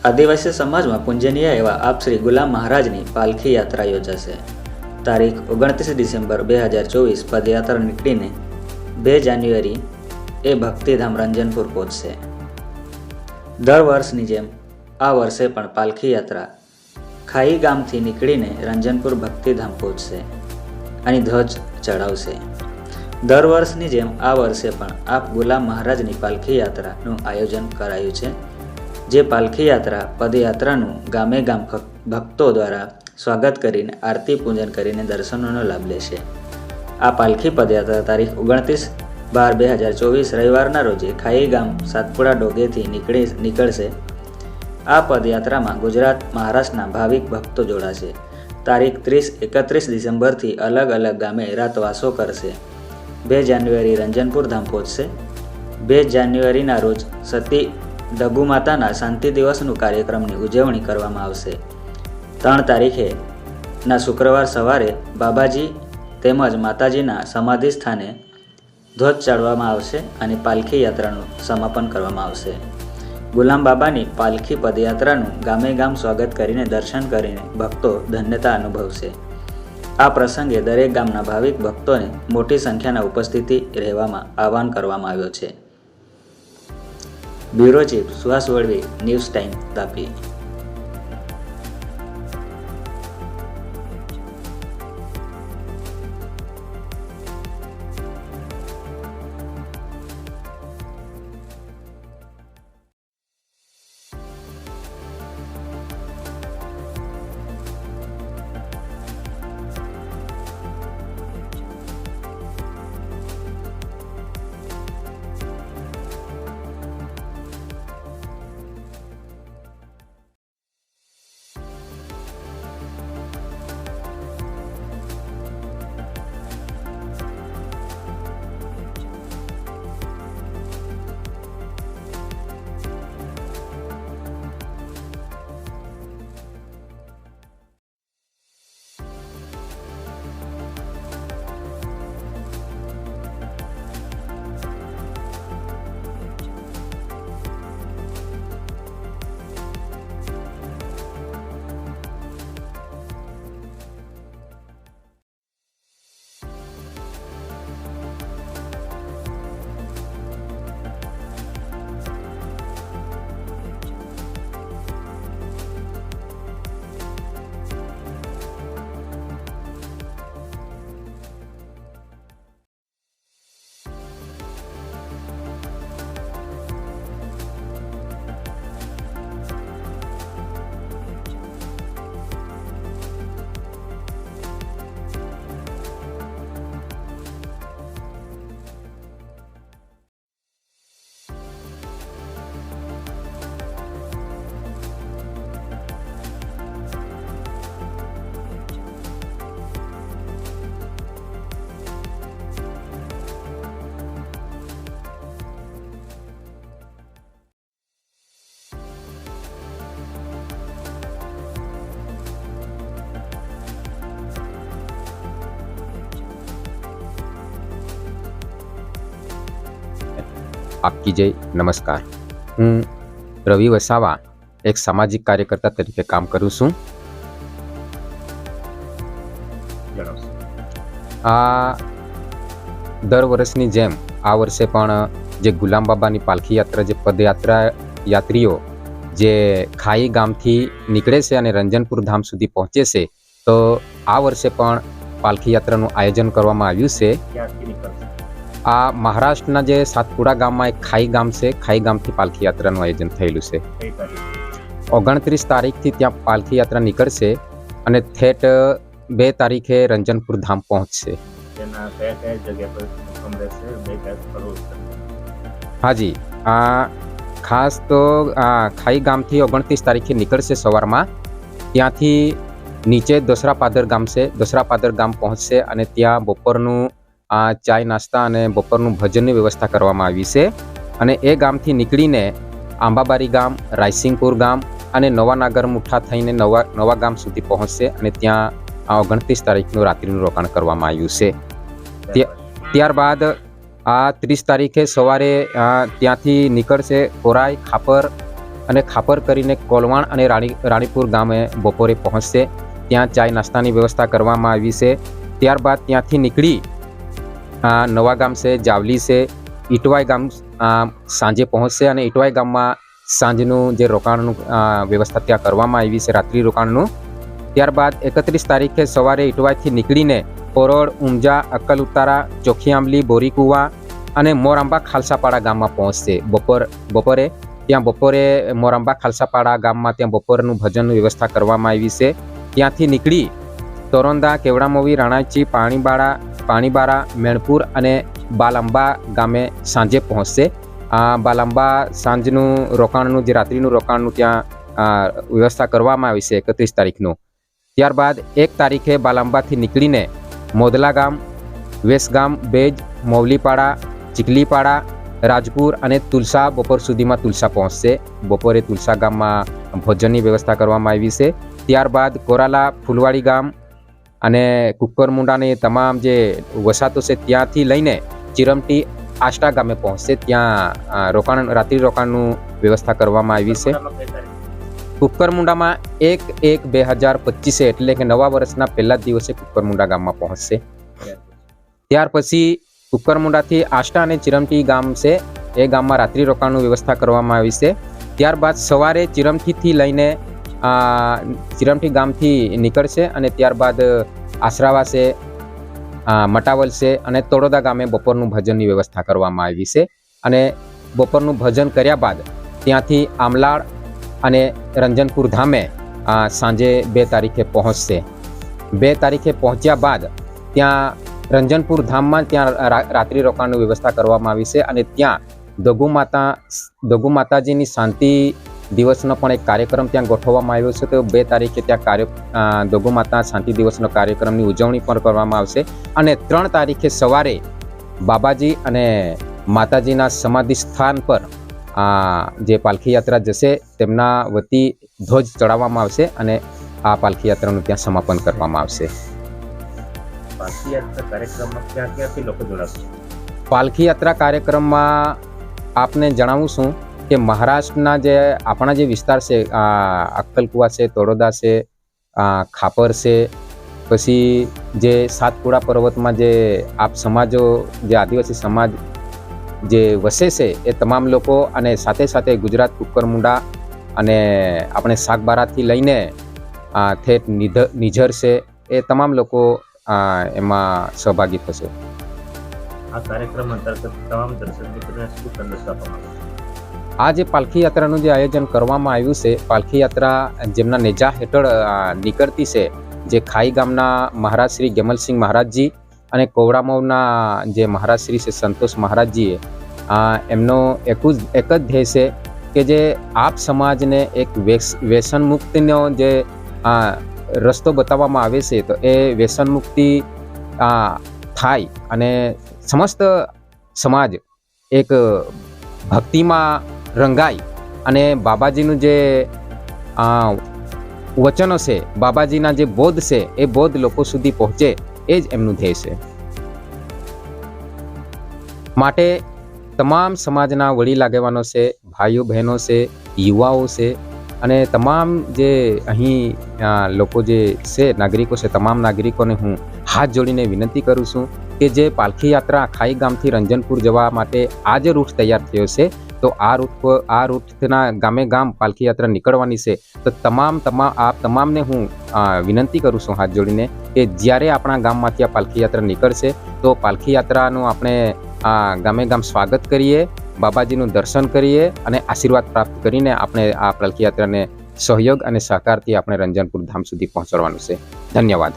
આદિવાસી સમાજમાં પૂજનીય એવા આપ શ્રી ગુલામ મહારાજની પાલખી યાત્રા યોજાશે। તારીખ 29 ડિસેમ્બર 2024 પદયાત્રા નીકળીને 2 જાન્યુઆરી એ ભક્તિધામ રંજનપુર પહોંચશે। દર વર્ષની જેમ આ વર્ષે પણ પાલખી યાત્રા ખાઈ ગામથી નીકળીને રંજનપુર ભક્તિધામ પહોંચશે અને ધ્વજ ચડાવશે। દર વર્ષની જેમ આ વર્ષે પણ આપ ગુલામ મહારાજની પાલખી યાત્રાનું આયોજન કરાયું છે, જે પાલખી યાત્રા પદયાત્રાનું ગામે ગામ ભક્તો દ્વારા સ્વાગત કરીને આરતી પૂજન કરીને દર્શનોનો લાભ લેશે। આ પાલખી પદયાત્રા તારીખ 29/12/2024 રવિવારના રોજે ખાઈ ગામ સાતપુડા ડોગેથી નીકળશે। આ પદયાત્રામાં ગુજરાત મહારાષ્ટ્રના ભાવિક ભક્તો જોડાશે। તારીખ 30-31 ડિસેમ્બરથી અલગ અલગ ગામે રાતવાસો કરશે। 2 જાન્યુઆરી રંજનપુર ધામ પહોંચશે। 2 જાન્યુઆરીના રોજ સતી ડગુ માતાના શાંતિ દિવસનું કાર્યક્રમની ઉજવણી કરવામાં આવશે। 3 તારીખેના શુક્રવાર સવારે બાબાજી તેમજ માતાજીના સમાધિ સ્થાને ધ્વજ ચડાવવામાં આવશે અને પાલખી યાત્રાનું સમાપન કરવામાં આવશે। ગુલામ બાબાની પાલખી પદયાત્રાનું ગામે ગામ સ્વાગત કરીને દર્શન કરીને ભક્તો ધન્યતા અનુભવશે। આ પ્રસંગે દરેક ગામના ભાવિક ભક્તોને મોટી સંખ્યાના ઉપસ્થિતિ રહેવામાં આહવાન કરવામાં આવ્યો છે। Bureau chief Suhas Valvi, news time, Tapi. આપકી જય, નમસ્કાર। હું રવિ વસાવા એક સામાજિક કાર્યકર્તા તરીકે કામ કરું છું। આ દર વર્ષની જેમ આ વર્ષે પણ જે ગુલામ બાબાની પાલખી યાત્રા, જે પદયાત્રા યાત્રીઓ જે ખાઈ ગામથી નીકળે છે અને રંજનપુર ધામ સુધી પહોંચે છે, તો આ વર્ષે પણ પાલખી યાત્રાનું આયોજન કરવામાં આવ્યું છે। આ મહારાષ્ટ્રના જે સાતપુડા ગામમાં એક ખાઈ ગામ છે, ખાઈ ગામથી પાલખી યાત્રાનું આયોજન થયેલું છે। 29 તારીખથી ત્યાં પાલખી યાત્રા નીકળશે અને ઠેઠ 2 તારીખે રંજનપુર ધામ પહોંચશે। હાજી, ખાસ તો ખાઈ ગામથી 29 તારીખે નીકળશે સવારમાં। ત્યાંથી નીચે દોસરા પાદર ગામ છે, દોસરા પાદર ગામ પહોંચશે અને ત્યાં બપોરનું ચાય નાસ્તા અને બપોરનું ભજનની વ્યવસ્થા કરવામાં આવી છે। અને એ ગામથી નીકળીને આંબાબારી ગામ, રાયસિંગપુર ગામ અને નવાનાગર મુઠ્ઠા થઈને નવા ગામ સુધી પહોંચશે અને ત્યાં 29 તારીખનું રાત્રિનું રોકાણ કરવામાં આવ્યું છે। ત્યારબાદ 30 તારીખે સવારે ત્યાંથી નીકળશે કોરાઈ, ખાપર અને ખાપર કરીને કોલવાણ અને રાણીપુર ગામે બપોરે પહોંચશે. ત્યાં ચાય નાસ્તાની વ્યવસ્થા કરવામાં આવી છે. ત્યારબાદ ત્યાંથી નીકળી નવા ગામ છે, જાવલી છે, ઇટવાઈ ગામ સાંજે પહોંચશે અને ઇટવાઈ ગામમાં સાંજનું જે રોકાણનું વ્યવસ્થા ત્યાં કરવામાં આવી છે, રાત્રિ રોકાણનું. ત્યારબાદ 31 તારીખે સવારે ઇટવાઈથી નીકળીને ઓરોડ, ઊંઝા, અક્કલ ઉતારા, ચોખી આંબલી, બોરીકુવા અને મોરાંબા ખાલસાપાડા ગામમાં પહોંચશે. બપોરે મોરાંબા ખાલસાપાડા ગામમાં ત્યાં બપોરનું ભજનની વ્યવસ્થા કરવામાં આવી છે. ત્યાંથી નીકળી તોરંદા, કેવડામોવી, રાણાચી, પાણીબારા, મેણપુર અને બાલાંબા ગામે સાંજે પહોંચશે. બાલાંબા સાંજનું રોકાણનું જે રાત્રિનું રોકાણનું ત્યાં વ્યવસ્થા કરવામાં આવી છે 31 તારીખનું. ત્યારબાદ 1 તારીખે બાલાંબાથી નીકળીને મોદલા ગામ, વેસગામ, બેજ, મૌલીપાડા, ચીખલીપાડા, રાજપુર અને તુલસા બપોર સુધીમાં તુલસા પહોંચશે. બપોરે તુલસા ગામમાં ભોજનની વ્યવસ્થા કરવામાં આવી છે. ત્યારબાદ કોરાલા, ફૂલવાડી ગામ અને કુકરમુંડાની તમામ જે વસાતો છે ત્યાંથી લઈને ચિરમટી, આષ્ટા ગામે પહોંચશે. ત્યાં રાત્રિ રોકાણનું વ્યવસ્થા કરવામાં આવી છે. કુકરમુંડામાં 1/1/2025 એટલે કે નવા વર્ષના પહેલા દિવસે કુકરમુંડા ગામમાં પહોંચશે. ત્યાર પછી કુકરમુંડાથી આષ્ટા અને ચિરમટી ગામ છે, એ ગામમાં રાત્રિ રોકાણનું વ્યવસ્થા કરવામાં આવી છે. ત્યારબાદ સવારે ચિરમટીથી લઈને ચિરમટી ગામથી નીકળશે અને ત્યારબાદ આશરાવા છે, મટાવલ છે અને તળોદા ગામે બપોરનું ભજનની વ્યવસ્થા કરવામાં આવી છે. અને બપોરનું ભજન કર્યા બાદ ત્યાંથી આમલાડ અને રંજનપુર ધામે સાંજે 2 તારીખે પહોંચશે. 2 તારીખે પહોંચ્યા બાદ ત્યાં રંજનપુર ધામમાં ત્યાં રાત્રિ રોકાણની વ્યવસ્થા કરવામાં આવી છે અને ત્યાં દગુ માતાજીની શાંતિ દિવસનો પણ એક કાર્યક્રમ ત્યાં ગોઠવવામાં આવ્યો છે. તો 2 તારીખે ત્યાં દગુ માતા શાંતિ દિવસનો કાર્યક્રમની ઉજવણી પણ કરવામાં આવશે. અને 3 તારીખે સવારે બાબાજી અને માતાજીના સમાધિ સ્થાન પર જે પાલખી યાત્રા જશે તેમના વતી ધ્વજ ચડાવવામાં આવશે અને આ પાલખી યાત્રાનું ત્યાં સમાપન કરવામાં આવશે. પાલખી યાત્રા કાર્યક્રમમાં ક્યાંથી લોકો જોડાશે? પાલખી યાત્રા કાર્યક્રમમાં આપને જણાવું છું કે મહારાષ્ટ્રના જે આપણા જે વિસ્તાર છે, અક્કલકુવા છે, તળોદા છે, ખાપર છે, પછી જે સાતપુડા પર્વતમાં જે આપ સમાજો, જે આદિવાસી સમાજ જે વસે છે એ તમામ લોકો અને સાથે સાથે ગુજરાત કુકરમુંડા અને આપણે સાગબારાથી લઈને ઠેઠ નિઝર છે એ તમામ લોકો એમાં સહભાગી થશે. આ કાર્યક્રમ અંતર્ગત તમામ દર્શક મિત્રોને શું સંદેશ આપવામાં આવે? આ જે પાલખી યાત્રાનું જે આયોજન કરવામાં આવ્યું છે, પાલખી યાત્રા જેમના નેજા હેઠળ નીકળતી છે, જે ખાઈ ગામના મહારાજ શ્રી ગેમલસિંહ મહારાજજી અને કોવડામોવના જે મહારાજ શ્રી છે સંતોષ મહારાજજીએ એમનો એક જ ધ્યેય છે કે જે આપ સમાજને એક વ્યસન મુક્તિનો જે રસ્તો બતાવવામાં આવે છે, તો એ વ્યસન મુક્તિ થાય અને સમસ્ત સમાજ એક ભક્તિમાં રંગાય અને બાબાજીનું જે વચનો છે, બાબાજીના જે બોધ છે એ બોધ લોકો સુધી પહોંચે, એ જ એમનું ધ્યેય છે. માટે તમામ સમાજના વડીલ આગેવાનો છે, ભાઈઓ બહેનો છે, યુવાઓ છે અને તમામ જે અહીં લોકો જે છે નાગરિકો છે, તમામ નાગરિકોને હું હાથ જોડીને વિનંતી કરું છું કે જે પાલખી યાત્રા ખાઈ ગામથી રંજનપુર જવા માટે આ જે રૂટ તૈયાર થયો છે, તો આ રૂટના ગામે ગામ પાલખી યાત્રા નીકળવાની છે. તો તમામને હું વિનંતી કરું છું હાથ જોડીને કે જ્યારે આપણા ગામમાંથી આ પાલખી યાત્રા નીકળશે તો પાલખી યાત્રાનું આપણે ગામે ગામ સ્વાગત કરીએ, બાબાજીનું દર્શન કરીએ અને આશીર્વાદ પ્રાપ્ત કરીને આપણે આ પાલખી યાત્રાને સહયોગ અને સહકારથી આપણે રંજનપુર ધામ સુધી પહોંચાડવાનું છે. ધન્યવાદ.